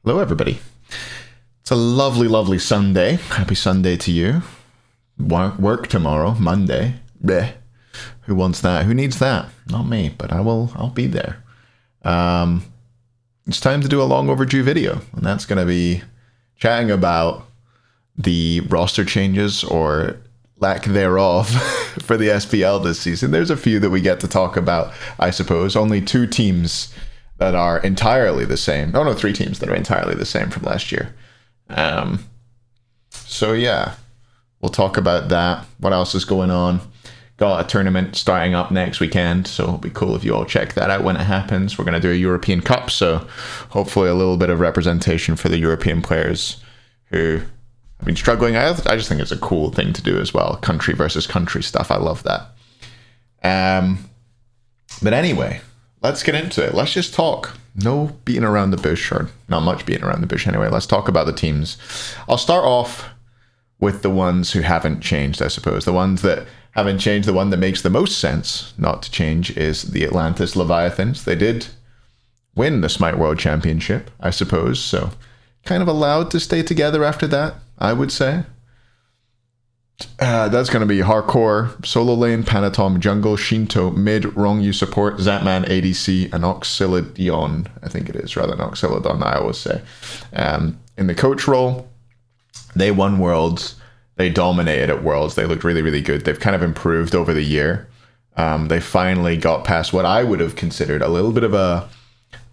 Hello, everybody. It's a lovely, lovely Sunday. Happy Sunday to you. Work tomorrow, Monday. Bleh. Who wants that? Who needs that? Not me, but I'll be there. It's time to do a long overdue video, and that's going to be chatting about the roster changes or lack thereof for the SPL this season. There's a few that we get to talk about, I suppose. Only 2 teams that are entirely the same. Oh no, 3 teams that are entirely the same from last year. So yeah, we'll talk about that. What else is going on? Got a tournament starting up next weekend, so it'll be cool if you all check that out when it happens. We're going to do a European Cup, so hopefully a little bit of representation for the European players who have been struggling. I just think it's a cool thing to do as well. Country versus country stuff. I love that. But anyway, let's get into it. Let's just talk. No beating around the bush, or not much beating around the bush anyway. Let's talk about the teams. I'll start off with the ones who haven't changed, I suppose. The ones that haven't changed, the one that makes the most sense not to change is the Atlantis Leviathans. They did win the Smite World Championship, I suppose, so kind of allowed to stay together after that, I would say. That's going to be hardcore, solo lane, Panatom, jungle, Shinto, mid, Rongyu support, Zapman, ADC, and Oxylodon, I think it is, rather than Oxylodon, I always say. In the coach role, they won Worlds. They dominated at Worlds. They looked really, really good. They've kind of improved over the year. They finally got past what I would have considered a little bit of a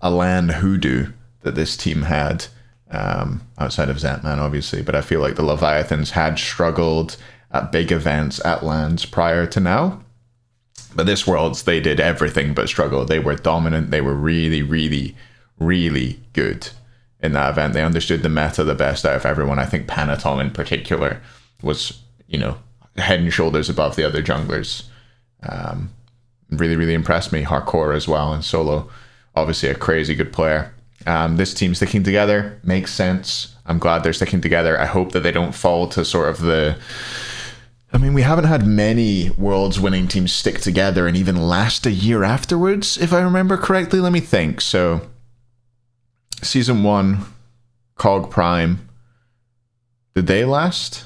LAN hoodoo that this team had, outside of Zapman, obviously. But I feel like the Leviathans had struggled at big events at LANs prior to now. But this Worlds, they did everything but struggle. They were dominant. They were really, really, really good in that event. They understood the meta the best out of everyone. I think Panatom in particular was, head and shoulders above the other junglers. Really, really impressed me. Hardcore as well, and solo, obviously a crazy good player. This team sticking together makes sense. I'm glad they're sticking together. I hope that they don't fall to sort of we haven't had many Worlds winning teams stick together and even last a year afterwards, if I remember correctly. Let me think. So, Season 1, Cog Prime, did they last?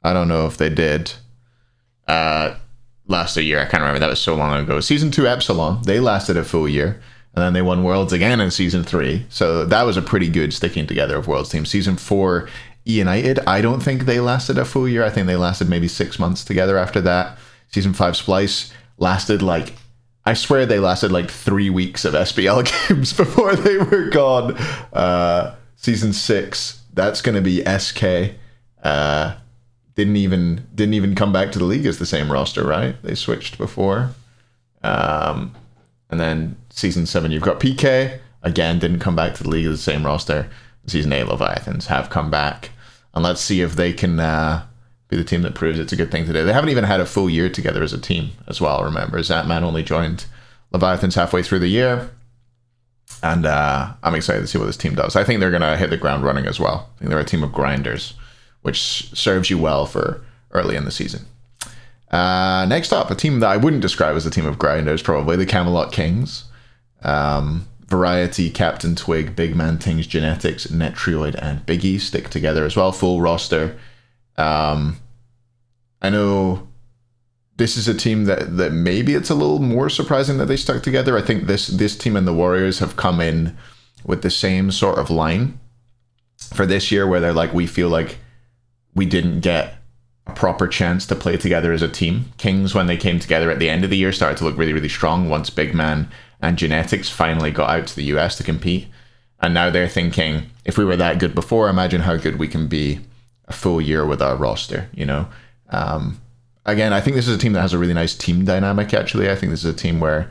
I don't know if they did. Last a year, I can't remember. That was so long ago. Season 2, Epsilon, they lasted a full year. And then they won Worlds again in Season 3. So that was a pretty good sticking together of Worlds team. Season 4, United, I don't think they lasted a full year. I think they lasted maybe 6 months together after that. Season 5, Splice, lasted I swear they lasted 3 weeks of SPL games before they were gone. Season 6, that's going to be SK. Didn't even come back to the league as the same roster, right? They switched before. And then Season 7, you've got PK. Again, didn't come back to the league as the same roster. Season 8, Leviathans have come back. And let's see if they can be the team that proves it's a good thing to do. They haven't even had a full year together as a team as well, remember. Zapman only joined Leviathans halfway through the year. And I'm excited to see what this team does. I think they're going to hit the ground running as well. I think they're a team of grinders, which serves you well for early in the season. Next up, a team that I wouldn't describe as a team of grinders, probably, the Camelot Kings. Variety, Captain Twig, Big Man Tings, Genetics, Netrioid, and Biggie stick together as well. Full roster. I know this is a team that maybe it's a little more surprising that they stuck together. I think this team and the Warriors have come in with the same sort of line for this year, where they're we feel like we didn't get a proper chance to play together as a team. Kings, when they came together at the end of the year, started to look really, really strong once Big Man and Genetics finally got out to the US to compete. And now they're thinking, if we were that good before, imagine how good we can be a full year with our roster, Again, I think this is a team that has a really nice team dynamic, actually. I think this is a team where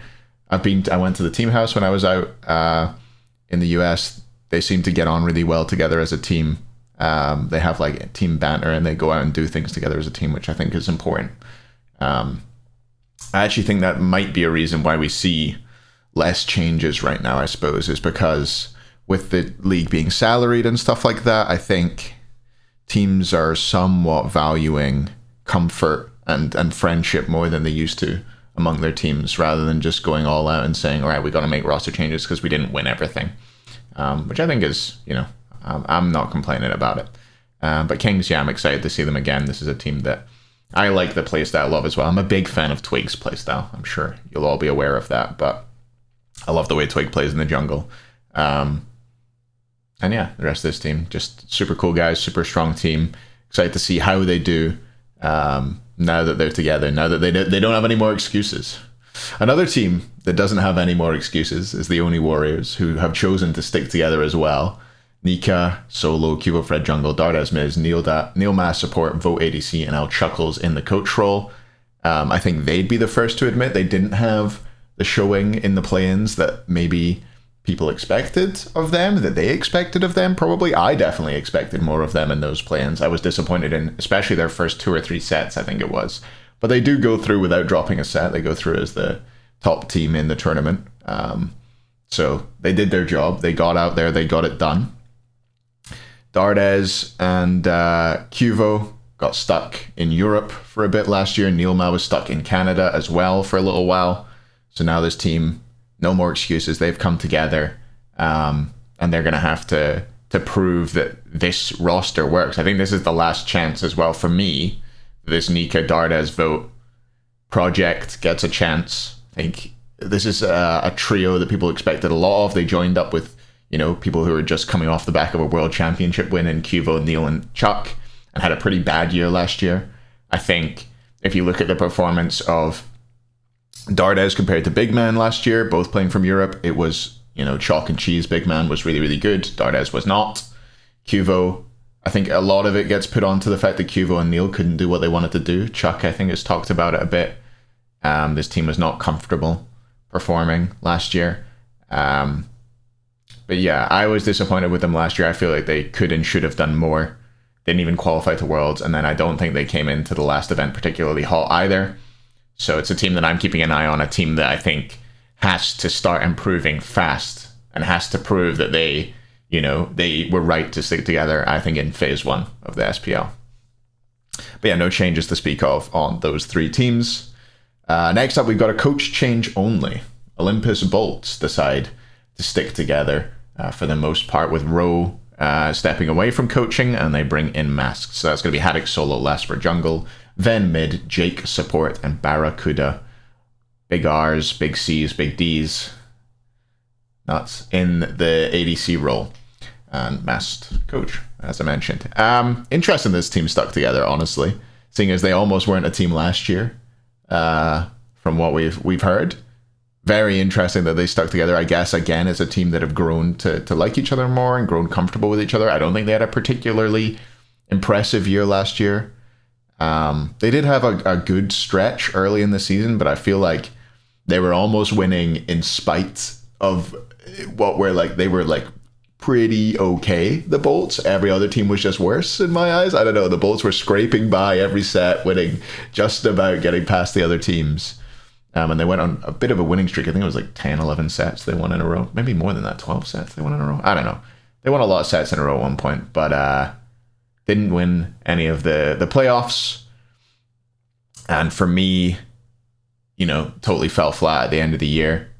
I went to the team house when I was out in the US. They seem to get on really well together as a team. They have team banter, and they go out and do things together as a team, which I think is important. I actually think that might be a reason why we see less changes right now, I suppose, is because with the league being salaried and stuff like that, I think teams are somewhat valuing comfort and friendship more than they used to among their teams, rather than just going all out and saying, all right, we got to make roster changes because we didn't win everything. which I think is, I'm not complaining about it. But Kings, yeah, I'm excited to see them again. This is a team that I like the playstyle of as well. I'm a big fan of Twig's playstyle. I'm sure you'll all be aware of that, but I love the way Twig plays in the jungle. And yeah, the rest of this team, just super cool guys, super strong team. Excited to see how they do now that they're together, now that they don't have any more excuses. Another team that doesn't have any more excuses is the Oni Warriors, who have chosen to stick together as well. Nika, solo, Cubo Fred jungle, Dardas Miz, Neil Mass support, Vote ADC, and Al Chuckles in the coach role. I think they'd be the first to admit they didn't have the showing in the play-ins that maybe people expected of them, that they expected of them. Probably I definitely expected more of them in those play-ins. I was disappointed in especially their first 2 or 3 sets, I think it was. But they do go through without dropping a set. They go through as the top team in the tournament. So they did their job. They got out there. They got it done. Dardes and Cuvo got stuck in Europe for a bit last year. Neilma was stuck in Canada as well for a little while. So now this team, no more excuses. They've come together, and they're going to have to prove that this roster works. I think this is the last chance as well for me. This Nika Dardes Vote project gets a chance. I think this is a trio that people expected a lot of. They joined up with, people who are just coming off the back of a world championship win in Cuvo, Neil, and Chuck, and had a pretty bad year last year. I think if you look at the performance of Dardes compared to Big Man last year, both playing from Europe, it was, chalk and cheese. Big Man was really, really good. Dardes was not. Cuvo, I think a lot of it gets put onto the fact that Cuvo and Neil couldn't do what they wanted to do. Chuck, I think, has talked about it a bit. This team was not comfortable performing last year. But yeah, I was disappointed with them last year. I feel like they could and should have done more. Didn't even qualify to Worlds, and then I don't think they came into the last event particularly hot either. So it's a team that I'm keeping an eye on, a team that I think has to start improving fast and has to prove that they were right to stick together, I think, in phase 1 of the SPL. But yeah, no changes to speak of on those 3 teams. Next up, we've got a coach change only. Olympus Bolts decide to stick together for the most part, with Ro stepping away from coaching, and they bring in Masks. So that's going to be Haddock solo, Lasper jungle, Ven mid, Jake support, and Barracuda. Big R's, big C's, big D's. Nuts in the ADC role. And Masked coach, as I mentioned. Interesting this team stuck together, honestly, seeing as they almost weren't a team last year, from what we've heard. Very interesting that they stuck together. I guess, again, as a team that have grown to like each other more and grown comfortable with each other. I don't think they had a particularly impressive year last year. They did have a good stretch early in the season, but I feel like they were almost winning in spite of what they were pretty okay, the Bolts. Every other team was just worse in my eyes. I don't know. The Bolts were scraping by every set, winning just about, getting past the other teams. And they went on a bit of a winning streak. I think it was like 10, 11 sets they won in a row. Maybe more than that, 12 sets they won in a row. I don't know. They won a lot of sets in a row at one point, but didn't win any of the playoffs. And for me, totally fell flat at the end of the year.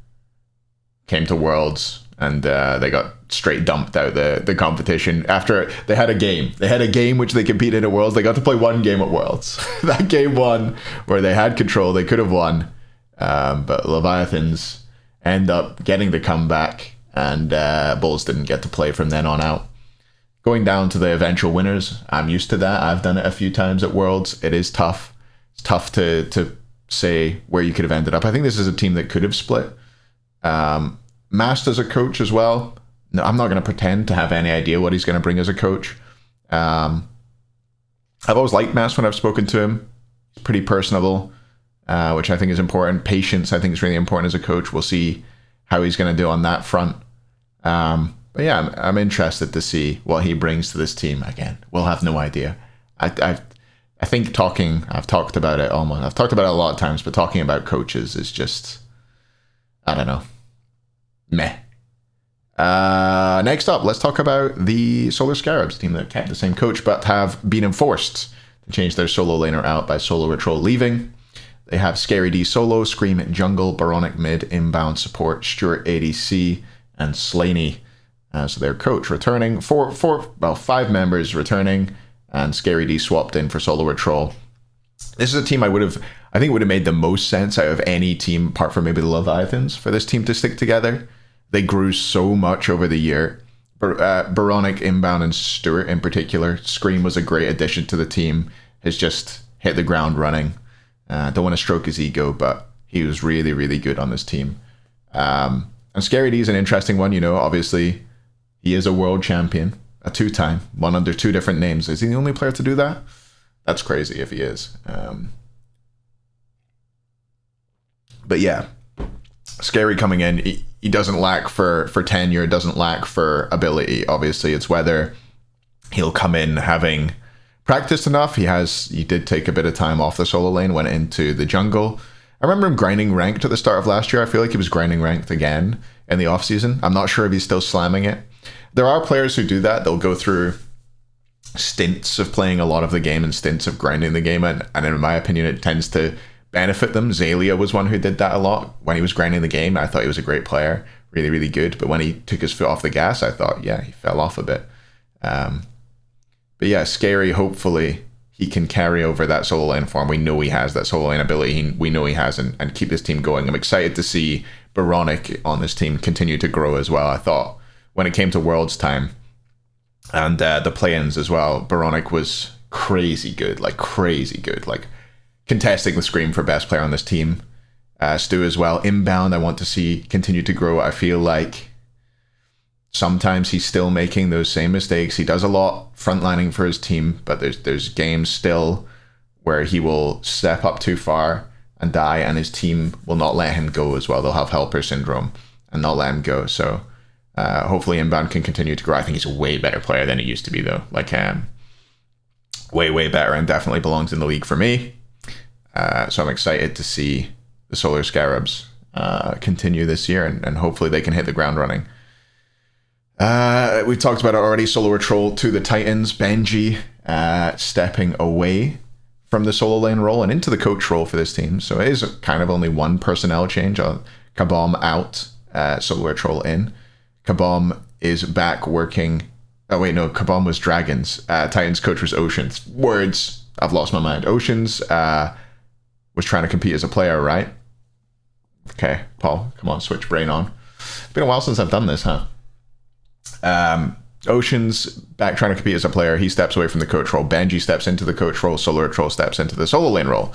Came to Worlds, and they got straight dumped out the competition after they had a game. They had a game which they competed at Worlds. They got to play one game at Worlds. That game one, where they had control, they could have won. But Leviathans end up getting the comeback, and Bulls didn't get to play from then on out. Going down to the eventual winners, I'm used to that. I've done it a few times at Worlds. It is tough. It's tough to say where you could have ended up. I think this is a team that could have split. Mast as a coach as well. No, I'm not going to pretend to have any idea what he's going to bring as a coach. I've always liked Mast when I've spoken to him. He's pretty personable, which I think is important. Patience, I think, is really important as a coach. We'll see how he's going to do on that front. But yeah, I'm interested to see what he brings to this team. Again, we'll have no idea. I think I've talked about it almost. I've talked about it a lot of times, but talking about coaches is just, I don't know, meh. Next up, let's talk about the Solar Scarabs, team that kept the same coach, but have been enforced to change their solo laner out by Solo Retrol leaving. They have Scary D solo, Scream jungle, Baronic mid, inbound support, Stuart ADC, and Slaney as their coach, returning. Five members returning, and Scary D swapped in for Solo Troll. This is a team I think would have made the most sense out of any team, apart from maybe the Leviathans, for this team to stick together. They grew so much over the year. Baronic, Inbound, and Stewart in particular. Scream was a great addition to the team. Has just hit the ground running. Don't want to stroke his ego, but he was really, really good on this team. And Scary D is an interesting one. Obviously, he is a world champion, a two-time, one under two different names. Is he the only player to do that? That's crazy if he is. But yeah, Scary coming in, he doesn't lack for tenure, doesn't lack for ability. Obviously, it's whether he'll come in having practiced enough. He did take a bit of time off the solo lane, went into the jungle. I remember him grinding ranked at the start of last year. I feel like he was grinding ranked again in the off-season. I'm not sure if he's still slamming it. There are players who do that. They'll go through stints of playing a lot of the game and stints of grinding the game, and in my opinion, it tends to benefit them. Zalia was one who did that a lot when he was grinding the game. I thought he was a great player, really, really good. But when he took his foot off the gas, I thought, yeah, he fell off a bit. But yeah, Scary, hopefully he can carry over that solo lane form. We know he has that solo lane ability. We know he has, and keep this team going. I'm excited to see Baronic on this team continue to grow as well. I thought when it came to Worlds time and the play-ins as well, Baronic was crazy good, like contesting the Scream for best player on this team. Stu as well. Inbound, I want to see continue to grow. I feel like sometimes he's still making those same mistakes. He does a lot frontlining for his team, but there's games still where he will step up too far and die, and his team will not let him go as well. They'll have helper syndrome and not let him go. So hopefully Inbound can continue to grow. I think he's a way better player than he used to be, though. Way better, and definitely belongs in the league for me. So I'm excited to see the Solar Scarabs continue this year, and hopefully they can hit the ground running. We talked about it already. Solo Troll to the Titans. Benji stepping away from the solo lane role and into the coach role for this team. So it is kind of only one personnel change. Kabam out, Solo Troll in. Kabam is back working. Oh wait, no, Kabam was Dragons. Titans coach was Oceans. Words, I've lost my mind. Oceans was trying to compete as a player, right? Okay, Paul, come on, switch brain on. It's been a while since I've done this, huh? Ocean's back trying to compete as a player. He steps away from the coach role. Benji steps into the coach role. Solar Troll steps into the solo lane role.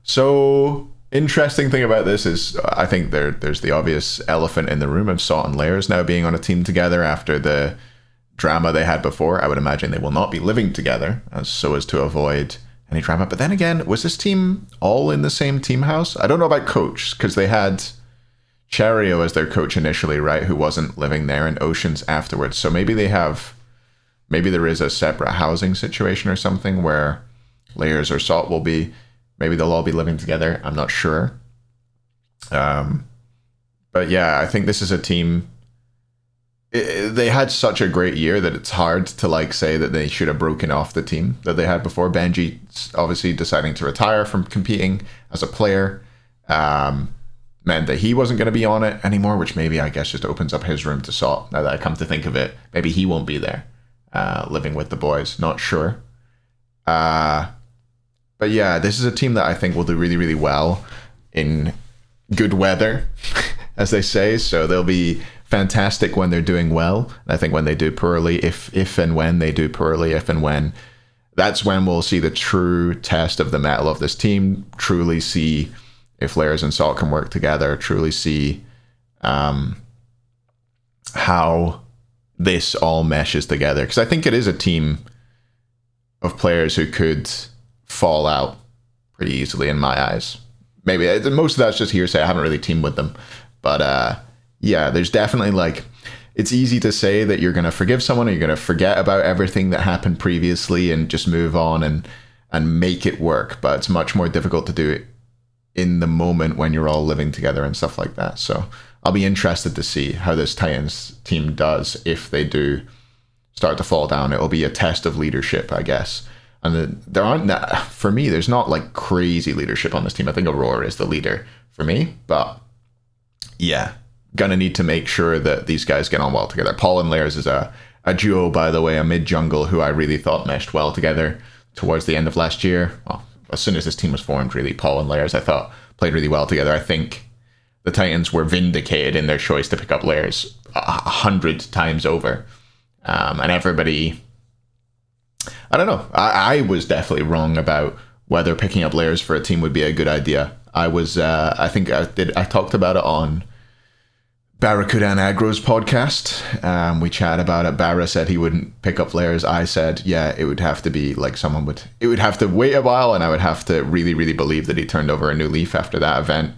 So, interesting thing about this is I think there's the obvious elephant in the room of Salt and Layers now being on a team together after the drama they had before. I would imagine they will not be living together so as to avoid any drama. But then again, was this team all in the same team house? I don't know about coach, because they had Cherio as their coach initially, right, who wasn't living there, and Oceans afterwards. So maybe there is a separate housing situation or something where Layers or Salt will be, maybe they'll all be living together. I'm not sure. But yeah, I think this is a team, they had such a great year that it's hard to say that they should have broken off the team that they had before. Benji obviously deciding to retire from competing as a player meant that he wasn't going to be on it anymore, which maybe I guess just opens up his room to Salt. Now that I come to think of it, maybe he won't be there living with the boys. Not sure. But yeah, this is a team that I think will do really, really well in good weather, as they say. So they'll be fantastic when they're doing well. And I think when they do poorly, if and when they do poorly, that's when we'll see the true test of the mettle of this team, truly see if Layers and Salt can work together, truly see how this all meshes together. Because I think it is a team of players who could fall out pretty easily in my eyes. Maybe most of that's just hearsay. I haven't really teamed with them. But yeah, there's definitely it's easy to say that you're going to forgive someone or you're going to forget about everything that happened previously and just move on and make it work. But it's much more difficult to do it in the moment when you're all living together and stuff like that. So I'll be interested to see how this Titans team does if they do start to fall down. It'll be a test of leadership, I guess. And there aren't for me, there's not crazy leadership on this team. I think Aurora is the leader for me, but yeah, gonna need to make sure that these guys get on well together. Paul and Lairs is a duo, by the way, a mid jungle who I really thought meshed well together towards the end of last year. Well, as soon as this team was formed, really, Paul and Lairs I thought played really well together. I think the Titans were vindicated in their choice to pick up Lairs 100 times over, and everybody. I don't know. I was definitely wrong about whether picking up Lairs for a team would be a good idea. I think I talked about it on Barracuda and Agro's podcast. We chatted about it. Barra said he wouldn't pick up Lairs. I said, yeah, it would have to be like it would have to wait a while, and I would have to really, really believe that he turned over a new leaf after that event.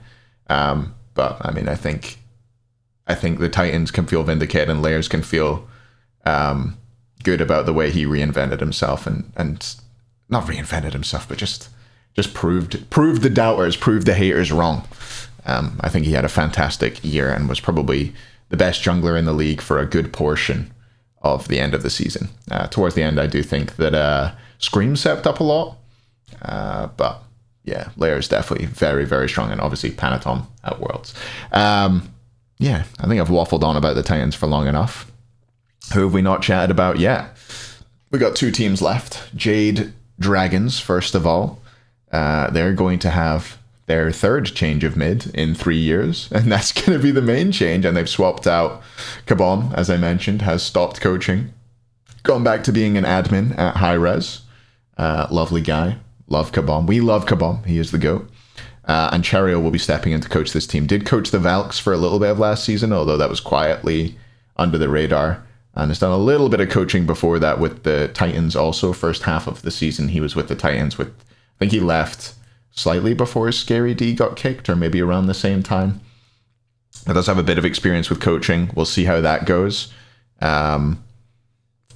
But I mean, I think the Titans can feel vindicated, and Lairs can feel good about the way he reinvented himself and not reinvented himself, but just proved the doubters, proved the haters wrong. I think he had a fantastic year and was probably the best jungler in the league for a good portion of the end of the season. Towards the end, I do think that Scream stepped up a lot, but yeah, Lairs definitely very, very strong, and obviously Panatom at Worlds. Yeah, I think I've waffled on about the Titans for long enough. Who have we not chatted about yet? We got 2 teams left. Jade Dragons, first of all. They're going to have their 3rd change of mid in 3 years, and that's going to be the main change. And they've swapped out Kabom, as I mentioned, has stopped coaching, gone back to being an admin at High Res. Lovely guy. Love Kabom. We love Kabom. He is the GOAT. And Cherio will be stepping in to coach this team. Did coach the Valks for a little bit of last season, although that was quietly under the radar. And has done a little bit of coaching before that with the Titans also. First half of the season, he was with the Titans. I think he left slightly before Scary D got kicked, or maybe around the same time. He does have a bit of experience with coaching. We'll see how that goes. But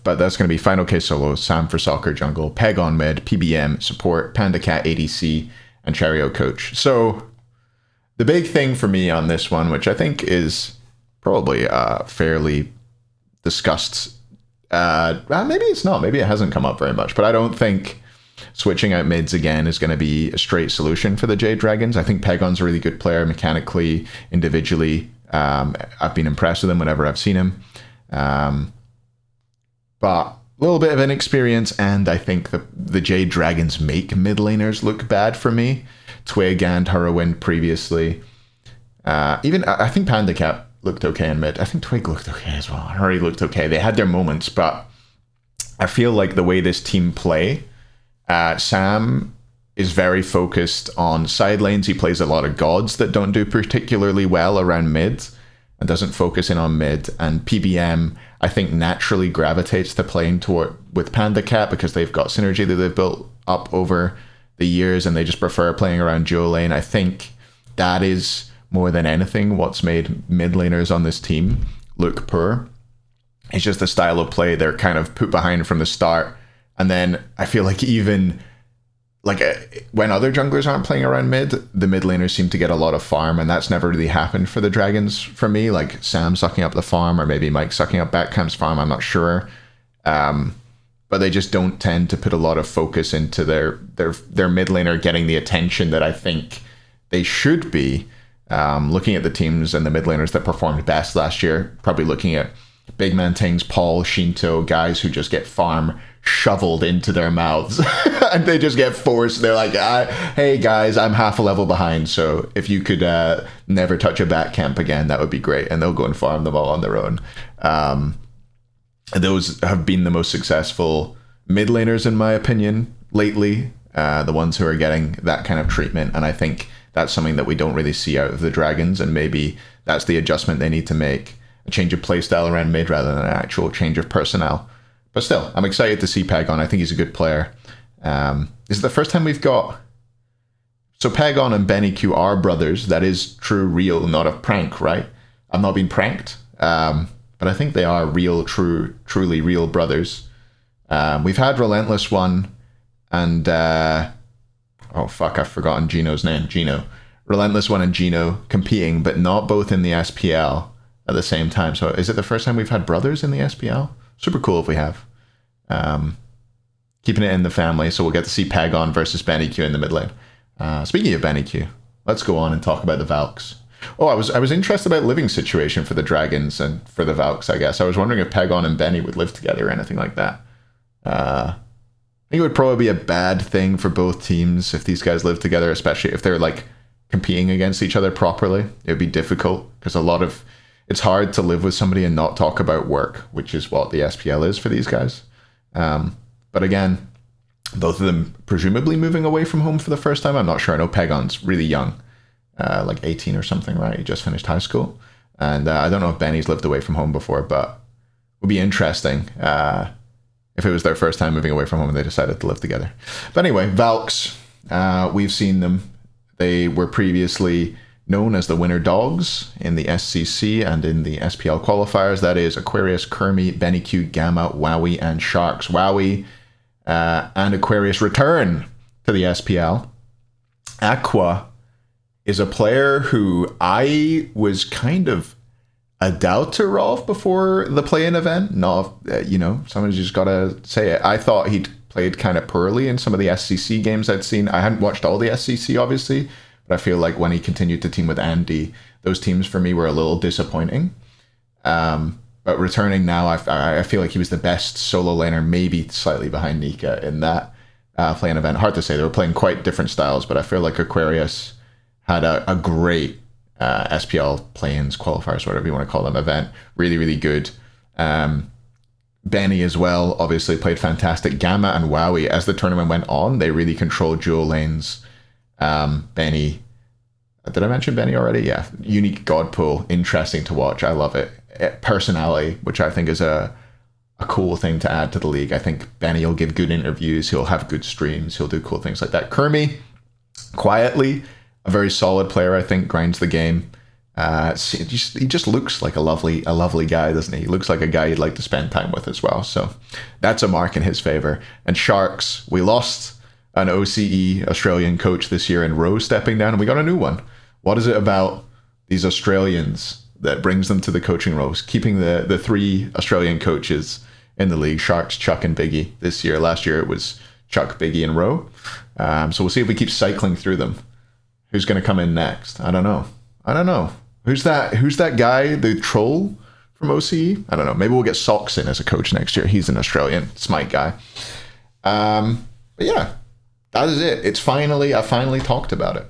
that's going to be Final K solo, Sam for Soccer jungle, Peg on mid, PBM support, Panda Cat ADC, and Cherio coach. So the big thing for me on this one, which I think is probably fairly discussed, maybe it's not, maybe it hasn't come up very much, but I don't think switching out mids again is going to be a straight solution for the Jade Dragons. I think Pegon's a really good player mechanically, individually. I've been impressed with him whenever I've seen him. But a little bit of inexperience, and I think the Jade Dragons make mid laners look bad for me. Twig and Hurrowin previously. Even I think Panda Cat looked okay in mid. I think Twig looked okay as well. Hurry looked okay. They had their moments, but I feel like the way this team play, Sam is very focused on side lanes. He plays a lot of gods that don't do particularly well around mid and doesn't focus in on mid. And PBM, I think, naturally gravitates to playing with Panda Cat because they've got synergy that they've built up over the years, and they just prefer playing around duo lane. I think that is more than anything what's made mid laners on this team look poor. It's just the style of play. They're kind of put behind from the start. And then I feel like even when other junglers aren't playing around mid, the mid laners seem to get a lot of farm, and that's never really happened for the Dragons for me. Like Sam sucking up the farm, or maybe Mike sucking up Backcamp's farm, I'm not sure. But they just don't tend to put a lot of focus into their mid laner getting the attention that I think they should be. Looking at the teams and the mid laners that performed best last year, probably looking at Big Man Tings, Paul, Shinto, guys who just get farm shoveled into their mouths and they just get forced. They're like, hey guys, I'm half a level behind, so if you could never touch a back camp again, that would be great. And they'll go and farm them all on their own. Those have been the most successful mid laners in my opinion lately, the ones who are getting that kind of treatment. And I think that's something that we don't really see out of the Dragons, and maybe that's the adjustment they need to make, a change of playstyle around mid rather than an actual change of personnel. But still, I'm excited to see Pagon. I think he's a good player. This is the first time we've got... So Pagon and Benny Q are brothers. That is true, real, not a prank, right? I'm not being pranked. But I think they are real, truly real brothers. We've had Relentless One and... oh, fuck, I've forgotten Gino's name. Gino. Relentless One and Gino competing, but not both in the SPL at the same time. So is it the first time we've had brothers in the SPL? Super cool if we have. Keeping it in the family, so we'll get to see Pagon versus Benny Q in the mid lane. Speaking of Benny Q, let's go on and talk about the Valks. Oh, I was interested about living situation for the Dragons and for the Valks, I guess. I was wondering if Pegon and Benny would live together or anything like that. I think it would probably be a bad thing for both teams if these guys live together, especially if they're like competing against each other properly. It would be difficult because it's hard to live with somebody and not talk about work, which is what the SPL is for these guys. But again, both of them presumably moving away from home for the first time. I'm not sure. I know Pegon's really young, like 18 or something, right? He just finished high school. And I don't know if Benny's lived away from home before, but it would be interesting if it was their first time moving away from home and they decided to live together. But anyway, Valks, we've seen them. They were previously known as the Winter Dogs in the SCC and in the SPL qualifiers. That is Aquarius, Kermie, Benny Q, Gamma, Wowie, and Sharks. Wowie and Aquarius return to the SPL. Aqua is a player who I was kind of a doubter of before the play-in event. Not, someone's just got to say it. I thought he'd played kind of poorly in some of the SCC games I'd seen. I hadn't watched all the SCC, obviously, but I feel like when he continued to team with Andy, those teams for me were a little disappointing. But returning now, I feel like he was the best solo laner, maybe slightly behind Nika in that play-in event. Hard to say. They were playing quite different styles, but I feel like Aquarius had a great SPL play-ins, qualifiers, whatever you want to call them, event. Really, really good. Benny as well, obviously played fantastic. Gamma and Wowie, as the tournament went on, they really controlled dual lanes. Benny, did I mention Benny already? Yeah. Unique God Pool, interesting to watch. I love it. Personality, which I think is a cool thing to add to the league. I think Benny will give good interviews. He'll have good streams. He'll do cool things like that. Kermie, quietly, a very solid player, I think, grinds the game. He just looks like a lovely guy, doesn't he? He looks like a guy you'd like to spend time with as well. So that's a mark in his favor. And Sharks, we lost an OCE Australian coach this year in Rowe stepping down, and we got a new one. What is it about these Australians that brings them to the coaching roles, keeping the three Australian coaches in the league, Sharks, Chuck, and Biggie this year? Last year it was Chuck, Biggie, and Rowe. So we'll see if we keep cycling through them. Who's going to come in next? I don't know. Who's that guy, the troll from OCE? I don't know. Maybe we'll get Socks in as a coach next year. He's an Australian Smite guy. But yeah, that is it. I finally talked about it.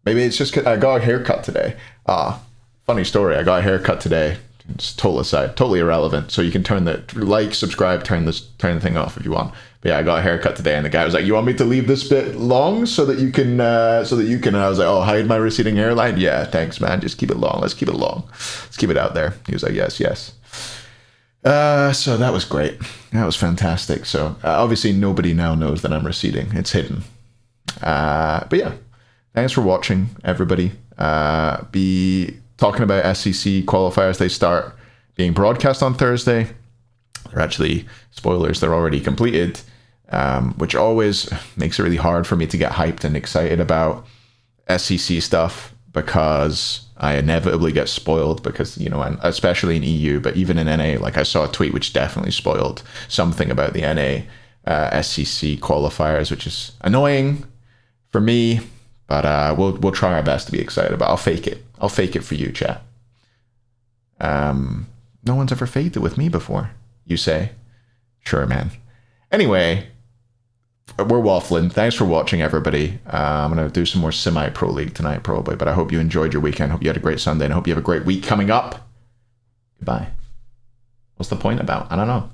Maybe it's just 'cause I got a haircut today. Funny story. I got a haircut today. It's total aside, totally irrelevant. So you can turn subscribe, turn the thing off if you want. But yeah, I got a haircut today, and the guy was like, "You want me to leave this bit long so that you can?" And I was like, "Oh, hide my receding hairline." Yeah, thanks, man. Just keep it long. Let's keep it long. Let's keep it out there. He was like, "Yes." So that was great. That was fantastic. So obviously nobody now knows that I'm receding. It's hidden. But yeah, thanks for watching, everybody. Be talking about SCC qualifiers. They start being broadcast on Thursday. They're actually, spoilers, they're already completed, which always makes it really hard for me to get hyped and excited about SCC stuff because I inevitably get spoiled because, and especially in EU, but even in NA, like I saw a tweet which definitely spoiled something about the NA SCC qualifiers, which is annoying for me, but we'll try our best to be excited about it. I'll fake it for you, chat. No one's ever faked it with me before, you say? Sure, man. Anyway, we're waffling. Thanks for watching, everybody. I'm going to do some more semi-pro league tonight, probably, but I hope you enjoyed your weekend. Hope you had a great Sunday, and I hope you have a great week coming up. Goodbye. What's the point about? I don't know.